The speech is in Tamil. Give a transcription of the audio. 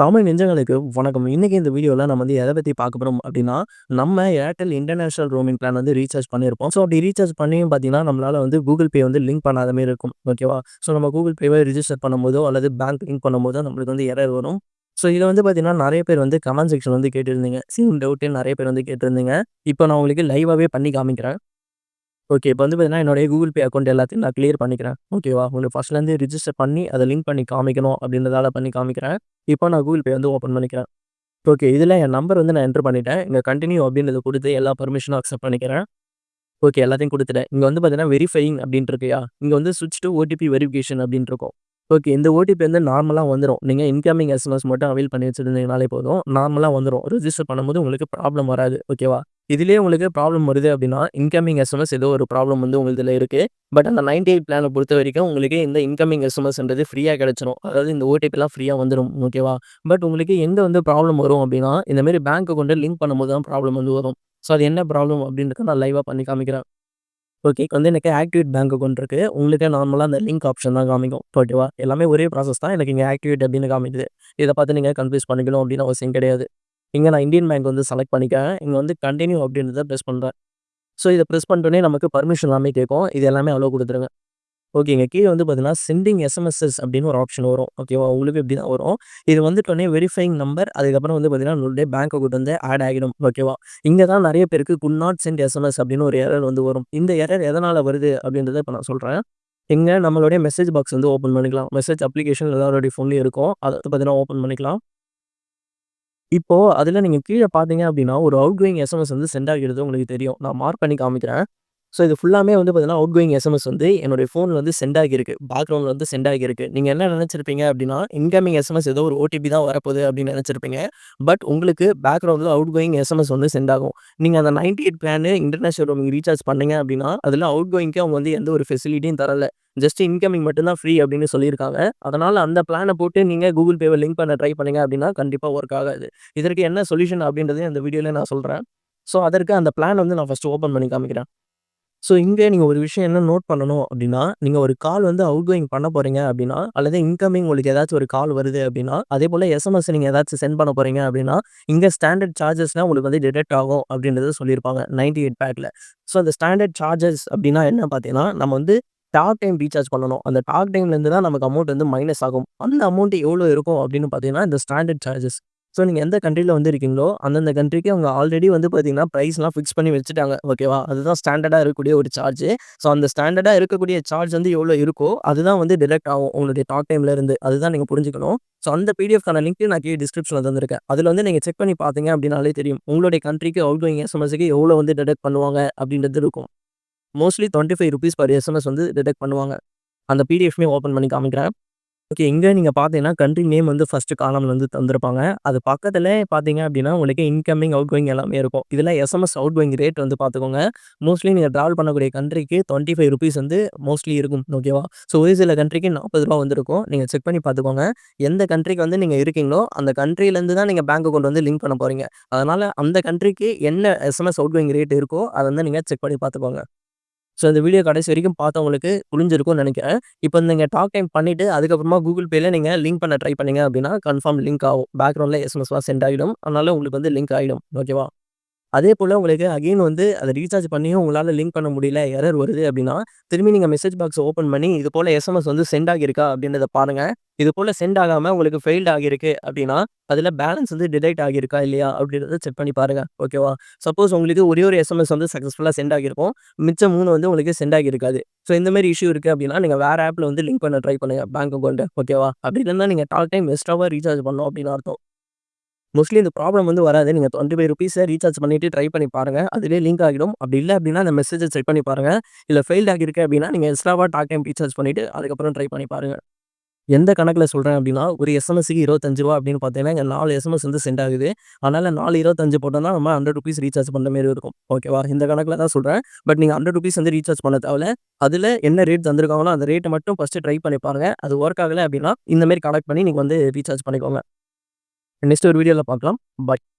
தமிழ் நெஞ்சங்களுக்கு வணக்கம். இன்னைக்கு இந்த வீடியோல நம்ம எத பத்தி பார்க்க போறோம் அப்படின்னா, நம்ம Airtel international roaming plan recharge பண்ணியிருப்போம். ஸோ அப்படி ரீசார்ஜ் பண்ணியும் பார்த்தீங்கன்னா, நம்மளால கூகுள் பே லிங்க் பண்ணாத மாரி இருக்கும். ஓகேவா? ஸோ நம்ம கூகுள் பேவை ரிஜிஸ்டர் பண்ணும்போதோ, அல்லது பேங்க் லிங்க் பண்ணும்போதோ நம்மளுக்கு எரர் வரும். ஸோ இத பார்த்தீங்கன்னா, நெறைய பேர் கமெண்ட் செக்ஷன் கேட்டிருந்தீங்க. சேம் டவுட் நெறைய பேர் கேட்டிருந்தீங்க. இப்போ நான் உங்களுக்கு லைவாவே பண்ணி காமிக்கிறேன். ஓகே. இப்போ பார்த்தீங்கன்னா, என்னுடைய கூகுள் பே அக்கவுண்ட் எல்லாத்தையும் நான் கிளியர் பண்ணிக்கிறேன். ஓகேவா? உங்களுக்கு ஃபர்ஸ்ட்லேருந்து ரிஜிஸ்டர் பண்ணி அத லிங்க் பண்ணி காமிக்கணும் அப்படின்றதால பண்ணி காமிக்கிறேன். இப்போ நான் கூகுள் பே ஓப்பன் பண்ணிக்கிறேன். ஓகே. இதில என் நம்பர் நான் என்டர் பண்ணிட்டேன். இங்க கன்டின்யூ அப்படின்றத குடுத்து எல்லா பெர்மிஷனும் அக்செப்ட் பண்ணிக்கிறேன். ஓகே. எல்லாத்தையும் குடுத்துட்டேன். இங்க பார்த்தீங்கன்னா, வெரிஃபையிங் அப்படின்ட்டு இருக்குயா? இங்க ஸ்விட்ச் டூ ஓடிபி வெரிஃபிகேஷன் அப்படின்ட்டு இருக்கும். ஓகே. இந்த ஓடிபி நார்மலா வந்துரும். நீங்க இன்கமிங் எஸ்எம்எஸ் மட்டும் அவைல் பண்ணி வச்சிருந்தீங்கனாலே போதும். நார்மலா வந்துரும். ரிஜிஸ்டர் பண்ணும்போது உங்களுக்கு ப்ராப்ளம் வராது. ஓகேவா? இதிலேயே உங்களுக்கு ப்ராப்ளம் வருது அப்படின்னா, இன்கமிங் எஸ்எம்எஸ் ஏதோ ஒரு ப்ராப்ளம் உங்க இதில இருக்கு. பட் அந்த 98 பிளான பொறுத்தவரைக்கும் உங்களுக்கு இந்த இன்கமிங் எஸ்எம்எஸ்ன்றது ஃப்ரீயா கிடைச்சிரும். அதாவது இந்த ஓடிபிலாம் ஃப்ரீயா வந்துரும். ஓகேவா? பட் உங்களுக்கு எங்க ப்ராப்ளம் வரும் அப்படின்னா, இந்த மாரி பேங்க் அக்கவுண்ட்ட லிங்க் பண்ணும்போது தான் ப்ராப்ளம் வரும். ஸோ அது என்ன ப்ராப்ளம் அப்படின்றத நான் லைவா பண்ணி காமிக்கிறேன். ஓகே. எனக்கு ஆக்டிவேட் பேங்க் அக்கவுண்ட் இருக்கு. உங்களுக்கு நார்மலா அந்த லிங்க் ஆப்ஷன் தான் காமிக்கும். ஓகேவா? எல்லாமே ஒரே ப்ராசஸ் தான். எனக்கு இங்க ஆக்டிவேட் அப்படின்னு காமிக்குது. இத பார்த்து நீங்க கன்ஃப்யூஸ் பண்ணிக்கணும் அப்படின்னு அவசியம் கிடையாது. இங்க நான் இந்தியன் பேங்க் செலக்ட் பண்ணிக்கிறேன். இங்க கன்டின்யூ அப்படின்றத பிரஸ் பண்றேன். ஸோ இத பிரஸ் பண்ணிட்டோனே நமக்கு பெர்மிஷன் எல்லாமே கேட்கும். இது எல்லாமே அலோ குடுத்துருங்க. ஓகேங்க. கீழ பார்த்தீங்கன்னா, செண்டிங் எஸ்எம்எஸ்ஸஸ் அப்படின்னு ஒரு ஆப்ஷன் வரும். ஓகேவா? உங்களுக்கு இப்படி தான் வரும். இது வந்துட்டோனே வெரிஃபையிங் நம்பர் அதுக்கப்புறம் பார்த்தீங்கன்னா, உங்களுடைய பேங்க் அக்கவுண்ட் ஆட் ஆகிடும். ஓகேவா? இங்க தான் நெறைய பேருக்கு குட் நாட் சென்ட் எஸ்எம்எஸ் அப்படின்னு ஒரு எரர் வரும். இந்த எரர் எதனால வருது அப்படின்றத இப்ப நான் சொல்றேன். இங்க நம்மளுடைய மெசேஜ் பாக்ஸ் ஓப்பன் பண்ணிக்கலாம். மெசேஜ் அப்ளிகேஷன் எல்லாருடைய ஃபோன்லயும் இருக்கும். அத பார்த்தீங்கன்னா ஓப்பன் பண்ணிக்கலாம். இப்போ அதில நீங்க கீழ பார்த்தீங்க அப்படின்னா, ஒரு அவுட்கோயிங் எஸ்எம்எஸ் சென்ட் ஆகிறது உங்களுக்கு தெரியும். நான் மார்க் பண்ணி காமிக்கிறேன். ஸோ இது ஃபுல்லாமே பார்த்தீங்கன்னா, அவுட்கோயிங் எஸ்எம்எஸ் என்னுடைய ஃபோன்ல சென்ட் ஆகியிருக்கு. பேக்கிரவுண்ட்ல சென்ட் ஆகியிருக்கு. நீங்க என்ன நெனச்சிருப்பீங்க அப்படின்னா, இன்கமிங் எஸ்எம்எஸ் ஏதோ ஒரு ஓடிபி தான் வரப்போகுது அப்படின்னு நெனச்சிருப்பீங்க. பட் உங்களுக்கு பேக்கிரவுண்ட்ல அவுட்கோயிங் எஸ்எம்எஸ் சென்ட் ஆகும். நீங்க அந்த 98 பிளான் இன்டர்நேஷனல் ரோமிங் ரீசார்ஜ் பண்ணீங்க அப்படின்னா, அதில அவுட்கோயிங்க்கு அவங்க எந்த ஒரு ஃபெசிலிட்டியும் தரல. ஜஸ்ட் இன்கமிங் மட்டும் தான் ஃப்ரீ அப்படின்னு சொல்லியிருக்காங்க. அதனால அந்த பிளான போட்டு நீங்க கூகுள் பேவ லிங்க் பண்ண ட்ரை பண்ணீங்க அப்படின்னா, கண்டிப்பா வொர்க் ஆகாது. இதற்கு என்ன சொல்யூஷன் அப்படின்றதையும் இந்த வீடியோல நான் சொல்றேன். ஸோ அதற்கு அந்த பிளான் நான் ஃபர்ஸ்ட் ஓப்பன் பண்ணி காமிக்கிறேன். ஸோ இங்கே நீங்க ஒரு விஷயம் என்ன நோட் பண்ணணும் அப்படின்னா, நீங்க ஒரு கால் அவுட்கோயிங் பண்ண போறீங்க அப்படின்னா, அல்லது இன்கமிங் உங்களுக்கு ஏதாச்சும் ஒரு கால் வருது அப்படின்னா, அதேபோல எஸ்எம்எஸ் நீங்க ஏதாச்சும் சென்ட் பண்ண போறீங்க அப்படின்னா, இங்க ஸ்டாண்டர்ட் சார்ஜஸ்லாம் உங்களுக்கு டிடக்ட் ஆகும் அப்படின்றத சொல்லியிருப்பாங்க 98 பேக்ல. ஸோ அந்த ஸ்டாண்டர்ட் சார்ஜஸ் அப்படின்னா என்ன பார்த்தீங்கன்னா, நம்ம டாக் டைம் ரீசார்ஜ் பண்ணணும். அந்த டாக் டைம்லேருந்து தான் நமக்கு அமௌண்ட் மைனஸ் ஆகும். அந்த அமௌண்ட் எவ்வளோ இருக்கும் அப்படின்னு பார்த்தீங்கன்னா, இந்த ஸ்டாண்டர்ட் சார்ஜஸ். ஸோ நீங்க எந்த கண்ட்ரில இருக்கீங்களோ, அந்தந்த கண்ட்ரிக்கு அவங்க ஆல்ரெடி பார்த்தீங்கன்னா, பிரைஸ்லாம் ஃபிக்ஸ் பண்ணி வச்சுட்டாங்க. ஓகேவா? அதுதான் ஸ்டாண்டர்டா இருக்கக்கூடிய ஒரு சார்ஜ். ஸோ அந்த ஸ்டாண்டர்டா இருக்கக்கூடிய சார்ஜ் எவ்வளோ இருக்கோ, அதுதான் டிடக்ட் ஆகும் உங்களுடைய டாக் டைம்ல இருந்து. அதுதான் நீங்க புரிஞ்சுக்கணும். ஸோ அந்த பிடிஎஃப்கான லிங்க் நான் கீழ டிஸ்கிரிப்ஷன்ல தந்திருக்கேன். அதுல நீங்க செக் பண்ணி பார்த்தீங்க அப்படின்னாலே தெரியும். உங்களுடைய கண்ட்ரிக்கு அவுட்கோயிங் எஸ்எம்எஸ்க்கு எவ்வளோ டிடக்ட் பண்ணுவாங்க அப்படின்றது இருக்கும். மோஸ்ட்லி ₹25 பெர் எஸ்எம்எஸ் டிடக்ட் பண்ணுவாங்க. அந்த பிடிஎஃப்மே ஓப்பன் பண்ணி காமிக்கிறேன். ஓகே. இங்க நீங்க பார்த்தீங்கன்னா, கண்ட்ரி நேம் ஃபர்ஸ்ட் காலம்ல தந்திருப்பாங்க. அது பக்கத்தில பார்த்தீங்க அப்படின்னா, உங்களுக்கு இன்கமிங், அவுட்கோயிங் எல்லாமே இருக்கும். இதில எஸ்எம்எஸ் அவுட்கோயிங் ரேட் பார்த்துக்கோங்க. மோஸ்ட்லி நீங்க டிராவல் பண்ணக்கூடிய கண்ட்ரிக்கு ₹25 மோஸ்ட்லி இருக்கும். ஓகேவா? ஸோ ஒரு சில கண்ட்ரிக்கு ₹40 இருக்கும். நீங்க செக் பண்ணி பார்த்துக்கோங்க. எந்த கண்ட்ரிக்கு நீங்க இருக்கீங்களோ, அந்த கண்ட்ரிலேருந்து தான் நீங்க பேங்க் அக்கவுண்ட் லிங்க் பண்ண போறீங்க. அதனால அந்த கண்ட்ரிக்கு என்ன எஸ்எம்எஸ் அவுட்கோயிங் ரேட் இருக்கோ, அத நீங்க செக் பண்ணி பார்த்துக்கோங்க. ஸோ இந்த வீடியோ கடைசி வரைக்கும் பார்த்தவங்களுக்கு புரிஞ்சிருக்கும்னு நெனைக்கிறேன். இப்போ நீங்க டாக் டைம் பண்ணிட்டு, அதுக்கப்புறமா கூகுள் பேல நீங்க லிங்க் பண்ண ட்ரை பண்ணீங்க அப்படின்னா, கன்ஃபார்ம் லிங்க் ஆகும். பேக்கிரவுண்ட்ல எஸ்எம்எஸ்லாம் சென்ட் ஆகிடும். அதனால உங்களுக்கு லிங்க் ஆயிடும். ஓகேவா? அதேபோல உங்களுக்கு அகைன் அத ரீசார்ஜ் பண்ணியும் உங்களால லிங்க் பண்ண முடியல, எரர் வருது அப்படின்னா, திரும்பி நீங்க மெசேஜ் பாக்ஸ ஓப்பன் பண்ணி, இது போல எஸ்எம்எஸ் சென்ட் ஆகியிருக்கா அப்படின்றத பாருங்க. இது போல சென்ட் ஆகாம உங்களுக்கு ஃபெயில்ட் ஆகியிருக்கு அப்படின்னா, அதில பேலன்ஸ் டிடக்ட் ஆகியிருக்கா இல்லையா அப்படின்றத செக் பண்ணி பாருங்க. ஓகேவா? சப்போஸ் உங்களுக்கு ஒரே ஒரு எஸ்எம்எஸ் சக்சஸ்ஃபுல்லா சென்ட் ஆகியிருக்கும். மிச்சம் 3 உங்களுக்கு சென்ட் ஆகியிருக்காது. ஸோ இந்த மாரி இஷ்யூ இருக்கு அப்படின்னா, நீங்க வேற ஆப்ல லிங்க் பண்ண ட்ரை பண்ணுங்க பேங்க் அக்கவுண்ட்ட. ஓகேவா? அப்படி இல்லன்னா நீங்க டாக் டைம் எக்ஸ்ட்ராவா ரீசார்ஜ் பண்ணணும் அப்படின்னு அர்த்தம். மோஸ்ட்லி இந்த ப்ராப்ளம் வராது. நீங்க ₹25 ரீசார்ஜ் பண்ணிட்டு ட்ரை பண்ணி பாருங்க. அதிலேயே லிங்க் ஆகிடும். அப்படி இல்ல அப்படின்னா, அந்த மெசேஜ செக் பண்ணி பாருங்க. இல்ல ஃபெயில்ட் ஆகியிருக்கு அப்படின்னா, நீங்க எக்ஸ்ட்ராவா டாக் டைம் ரீசார்ஜ் பண்ணிட்டு, அதுக்கப்புறம் ட்ரை பண்ணி பாருங்க. எந்த கணக்குல சொல்றேன் அப்படின்னா, ஒரு எஸ்எம்எஸ்க்கு ₹25 அப்படின்னு பார்த்தீங்கன்னா, இங்க 4 எஸ்எம்எஸ் சென்ட் ஆகுது. அதனால 4 25 போட்டோம்னா, நம்ம ₹100 ரீசார்ஜ் பண்ற மாரி இருக்கும். ஓகேவா? இந்த கணக்குல தான் சொல்றேன். பட் நீங்க ₹100 ரீசார்ஜ் பண்ண தேவையில்ல. அதுல என்ன ரேட் தந்திருக்காங்களோ, அந்த ரேட்ட மட்டும் ஃபர்ஸ்ட் ட்ரை பண்ணி பாருங்க. அது வொர்க் ஆகல அப்படின்னா, இந்த மாரி கனெக்ட் பண்ணி நீங்க ரீசார்ஜ் பண்ணிக்கோங்க. நெக்ஸ்ட் ஒரு வீடியோல பார்க்கலாம். பாய்.